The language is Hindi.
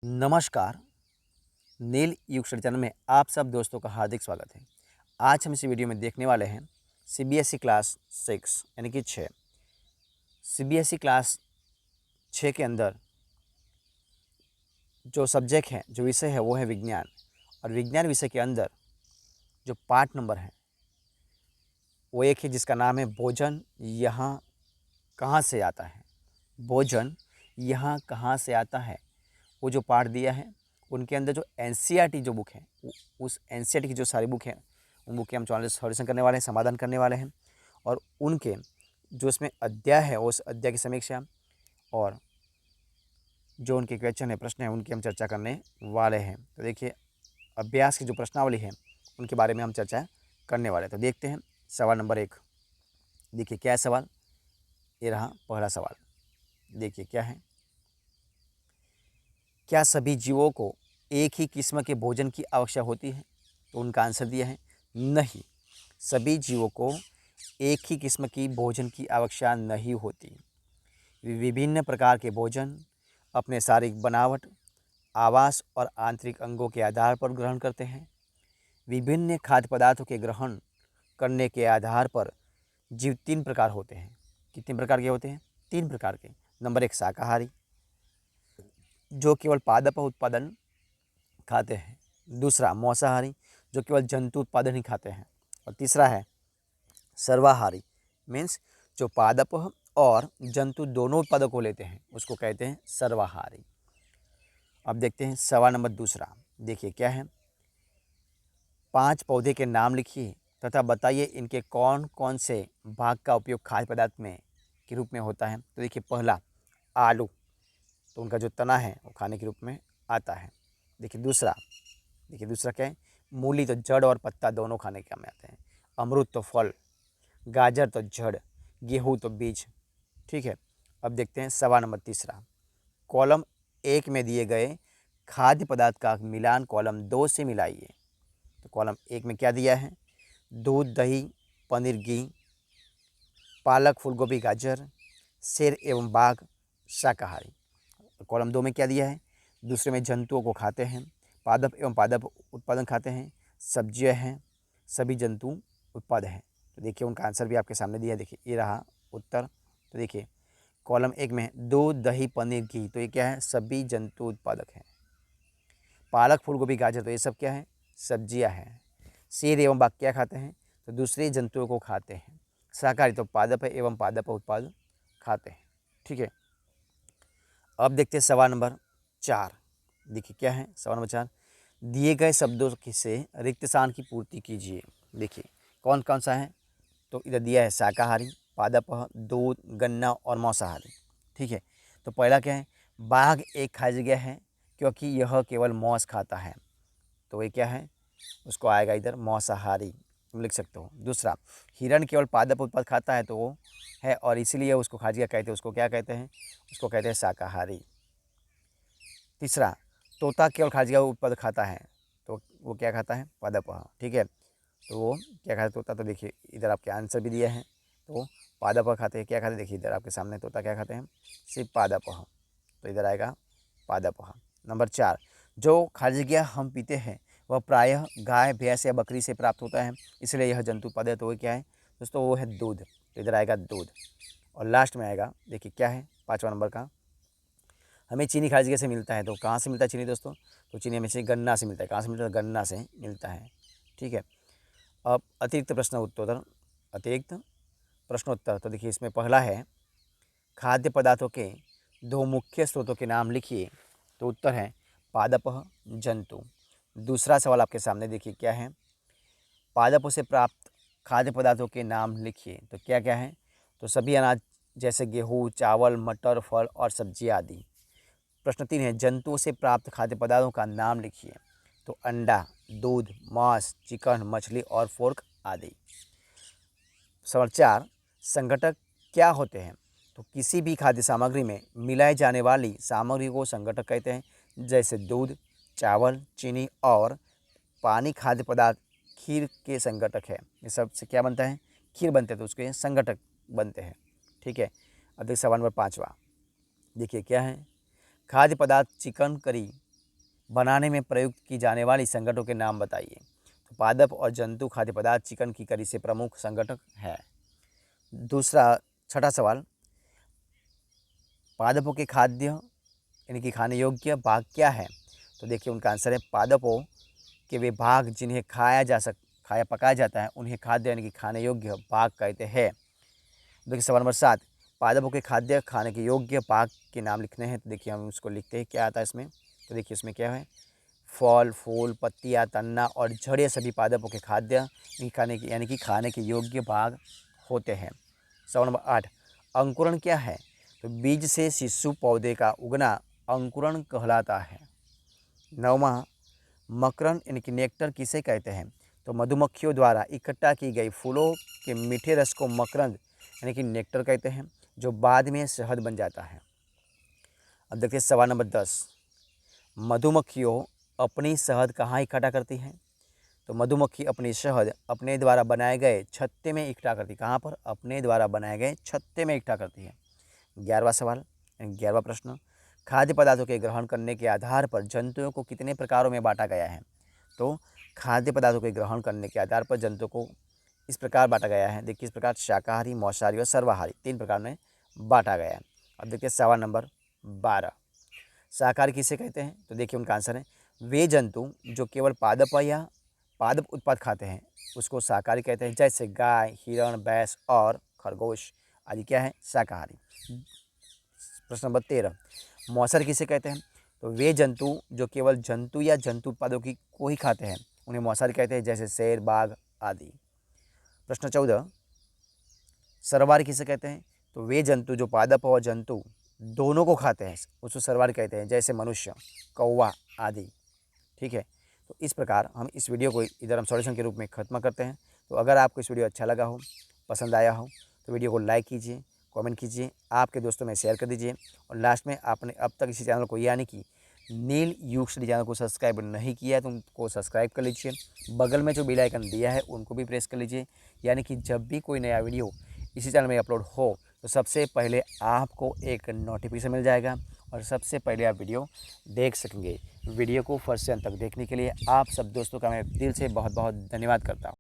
नमस्कार। नील युग चैनल में आप सब दोस्तों का हार्दिक स्वागत है। आज हम इस वीडियो में देखने वाले हैं सीबीएसई क्लास 6 यानी कि 6। सीबीएसई क्लास 6 के अंदर जो सब्जेक्ट है, जो विषय है वो है विज्ञान। और विज्ञान विषय के अंदर जो पार्ट नंबर है वो एक है जिसका नाम है भोजन यहाँ कहाँ से आता है। भोजन यहाँ कहाँ से आता है, वो जो पार्ट दिया है उनके अंदर जो एनसीईआरटी जो बुक है, उस एनसीईआरटी की जो सारी बुक है उन बुक के हम सॉल्यूशन करने वाले हैं, समाधान करने वाले हैं। और उनके जो इसमें अध्याय है उस अध्याय की समीक्षा और जो उनके क्वेश्चन है, प्रश्न है, उनकी हम चर्चा करने वाले हैं। तो देखिए, अभ्यास की जो प्रश्नावली है उनके बारे में हम चर्चा करने वाले हैं। तो देखते हैं सवाल नंबर 1। देखिए क्या है सवाल, ये रहा पहला सवाल। देखिए क्या है, क्या सभी जीवों को एक ही किस्म के भोजन की आवश्यकता होती है? तो उनका आंसर दिया है नहीं, सभी जीवों को एक ही किस्म की भोजन की आवश्यकता नहीं होती। विभिन्न प्रकार के भोजन अपने शारीरिक बनावट, आवास और आंतरिक अंगों के आधार पर ग्रहण करते हैं। विभिन्न खाद्य पदार्थों के ग्रहण करने के आधार पर जीव 3 प्रकार होते हैं। कितने प्रकार के होते हैं? 3 प्रकार के। नंबर 1 शाकाहारी, जो केवल पादप उत्पादन खाते हैं। दूसरा मांसाहारी, जो केवल जंतु उत्पादन ही खाते हैं। और तीसरा है सर्वाहारी, मीन्स जो पादप और जंतु दोनों उत्पादों को लेते हैं उसको कहते हैं सर्वाहारी। अब देखते हैं सवाल नंबर दूसरा। देखिए क्या है, 5 पौधे के नाम लिखिए तथा बताइए इनके कौन कौन से भाग का उपयोग खाद्य पदार्थ में के रूप में होता है। तो देखिए पहला आलू, तो उनका जो तना है वो खाने के रूप में आता है। देखिए दूसरा क्या है, मूली, तो जड़ और पत्ता दोनों खाने के काम में आते हैं। अमरूद तो फल, गाजर तो जड़, गेहूँ तो बीज। ठीक है। अब देखते हैं सवाल नंबर तीसरा। कॉलम 1 में दिए गए खाद्य पदार्थ का मिलान कॉलम 2 से मिलाइए। तो कॉलम 1 में क्या दिया है? दूध, दही, पनीर, घी, पालक, फूलगोभी, गाजर, शेर एवं बाघ शाकाहारी। कॉलम 2 में क्या दिया है? दूसरे में जंतुओं को खाते हैं, पादप एवं पादप उत्पादन खाते हैं, सब्जियां हैं, सभी जंतु उत्पाद हैं। तो देखिए उनका आंसर भी आपके सामने दिया है। देखिए ये रहा उत्तर। तो देखिए कॉलम 1 में दूध, दही, पनीर, घी, तो ये क्या है? सभी जंतु उत्पादक हैं। पालक, फूलगोभी, गाजर, तो ये सब क्या है? सब्जियां हैं। शेर एवं बाघ क्या खाते हैं? तो दूसरे जंतुओं को खाते हैं। शाकाहारी तो पादप एवं पादप उत्पाद खाते हैं। ठीक है। अब देखते हैं सवाल नंबर 4। देखिए क्या है सवाल नंबर 4। दिए गए शब्दों से रिक्त स्थान की पूर्ति कीजिए। देखिए कौन कौन सा है? तो इधर दिया है शाकाहारी, पादप, दूध, गन्ना और मांसाहारी। ठीक है। तो पहला क्या है? बाघ एक खाई जगह है क्योंकि यह केवल मांस खाता है, तो ये क्या है? उसको आएगा इधर मांसाहारी, तुम लिख सकते हो। दूसरा, हिरण केवल पादप उत्पाद खाता है, तो वो है और इसीलिए उसको खाजिया कहते हैं। उसको क्या कहते हैं? उसको कहते हैं शाकाहारी। तीसरा, तोता केवल खाजिया उत्पाद खाता है, तो वो क्या खाता है? पादप। ठीक है। तो वो क्या खाता है? तोता। तो देखिए इधर आपके आंसर भी दिए हैं, तो पादप खाते हैं। क्या खाते हैं? देखिए इधर आपके सामने तोता क्या खाते हैं? सिर्फ पादप। तो इधर आएगा पादप। नंबर 4, जो खाजिया हम पीते हैं वह प्रायः गाय, भैंस या बकरी से प्राप्त होता है, इसलिए यह जंतु उत्पाद है। तो वो क्या है दोस्तों? वो है दूध। तो इधर आएगा दूध। और लास्ट में आएगा, देखिए क्या है 5वां नंबर का, हमें चीनी खारिज कैसे मिलता है? तो कहाँ से मिलता है चीनी दोस्तों? तो चीनी हमें से गन्ना से मिलता है। कहाँ से मिलता है? गन्ना से मिलता है। ठीक है। अब अतिरिक्त प्रश्नोत्तर। तो देखिए इसमें पहला है खाद्य पदार्थों के 2 मुख्य स्रोतों के नाम लिखिए। तो उत्तर है पादप, जंतु। दूसरा सवाल आपके सामने देखिए क्या है, पादपों से प्राप्त खाद्य पदार्थों के नाम लिखिए। तो क्या क्या है? तो सभी अनाज जैसे गेहूँ, चावल, मटर, फल और सब्जियाँ आदि। प्रश्न 3 है जंतुओं से प्राप्त खाद्य पदार्थों का नाम लिखिए। तो अंडा, दूध, मांस, चिकन, मछली और फोर्क आदि। सवाल 4, संघटक क्या होते हैं? तो किसी भी खाद्य सामग्री में मिलाई जाने वाली सामग्री को संघटक कहते हैं, जैसे दूध, चावल, चीनी और पानी खाद्य पदार्थ खीर के संघटक है। ये सब से क्या बनता है? खीर बनते हैं, तो उसके संघटक बनते हैं। ठीक है। अब देखिए सवाल नंबर 5वां। देखिए क्या है, खाद्य पदार्थ चिकन करी बनाने में प्रयुक्त की जाने वाली संगठनों के नाम बताइए। तो पादप और जंतु खाद्य पदार्थ चिकन की करी से प्रमुख संगठक है। दूसरा छठा सवाल, पादपों के खाद्य यानी कि खाने योग्य भाग क्या है? तो देखिए उनका आंसर है पादपों के वे भाग जिन्हें खाया पकाया जाता है उन्हें खाद्य यानी कि खाने योग्य भाग कहते हैं। देखिए सवाल नंबर 7, पादपों के खाद्य खाने के योग्य भाग के नाम लिखने हैं। तो देखिए हम उसको लिखते हैं, क्या आता है इसमें? तो देखिए इसमें क्या है, फल, फूल, पत्तियाँ, तना और जड़ें सभी पादपों के खाद्य खाने के यानी कि खाने के योग्य भाग होते हैं। सवाल नंबर 8, अंकुरण क्या है? तो बीज से शिशु पौधे का उगना अंकुरण कहलाता है। 9वां, मकरंद यानी कि नेक्टर किसे कहते हैं? तो मधुमक्खियों द्वारा इकट्ठा की गई फूलों के मीठे रस को मकरंद यानी कि नेक्टर कहते हैं, जो बाद में शहद बन जाता है। अब देखते हैं सवाल नंबर 10, मधुमक्खियों अपनी शहद कहाँ इकट्ठा करती हैं? तो मधुमक्खी अपनी शहद अपने द्वारा बनाए गए छत्ते में इकट्ठा करती है। कहाँ पर? अपने द्वारा बनाए गए छत्ते में इकट्ठा करती है। 11वां सवाल, 11वां प्रश्न, खाद्य पदार्थों के ग्रहण करने के आधार पर जंतुओं को कितने प्रकारों में बांटा गया है? तो खाद्य पदार्थों के ग्रहण करने के आधार पर जंतुओं को इस प्रकार बांटा गया है। देखिए इस प्रकार, शाकाहारी, मांसाहारी और सर्वाहारी 3 प्रकार में बांटा गया है। अब देखिए सवाल नंबर 12, शाकाहारी किसे कहते हैं? तो देखिए उनका आंसर है वे जंतु जो केवल पादप या पादप उत्पाद खाते हैं उसको शाकाहारी कहते हैं, जैसे गाय, हिरण, भैंस और खरगोश आदि क्या है? शाकाहारी। प्रश्न नंबर 13, मौसर किसे कहते हैं? तो वे जंतु जो केवल जंतु या जंतु उत्पादों की को ही खाते हैं उन्हें मौसारी कहते हैं, जैसे शेर, बाघ आदि। प्रश्न 14, सर्वाहारी किसे कहते हैं? तो वे जंतु जो पादप और जंतु दोनों को खाते हैं उसको सर्वाहारी कहते हैं, जैसे मनुष्य, कौवा आदि। ठीक है, तो इस प्रकार हम इस वीडियो को इधर हम सॉल्यूशन के रूप में ख़त्म करते हैं। तो अगर आपको इस वीडियो अच्छा लगा हो, पसंद आया हो, तो वीडियो को लाइक कीजिए, कमेंट कीजिए, आपके दोस्तों में शेयर कर दीजिए और लास्ट में आपने अब तक इसी चैनल को यानी कि नील युग स्टडी चैनल को सब्सक्राइब नहीं किया है तो उनको सब्सक्राइब कर लीजिए। बगल में जो बेल आइकन दिया है उनको भी प्रेस कर लीजिए, यानी कि जब भी कोई नया वीडियो इसी चैनल में अपलोड हो तो सबसे पहले आपको एक नोटिफिकेशन मिल जाएगा और सबसे पहले आप वीडियो देख सकेंगे। वीडियो को फर्स्ट से अंत तक देखने के लिए आप सब दोस्तों का मैं दिल से बहुत बहुत धन्यवाद करता हूँ।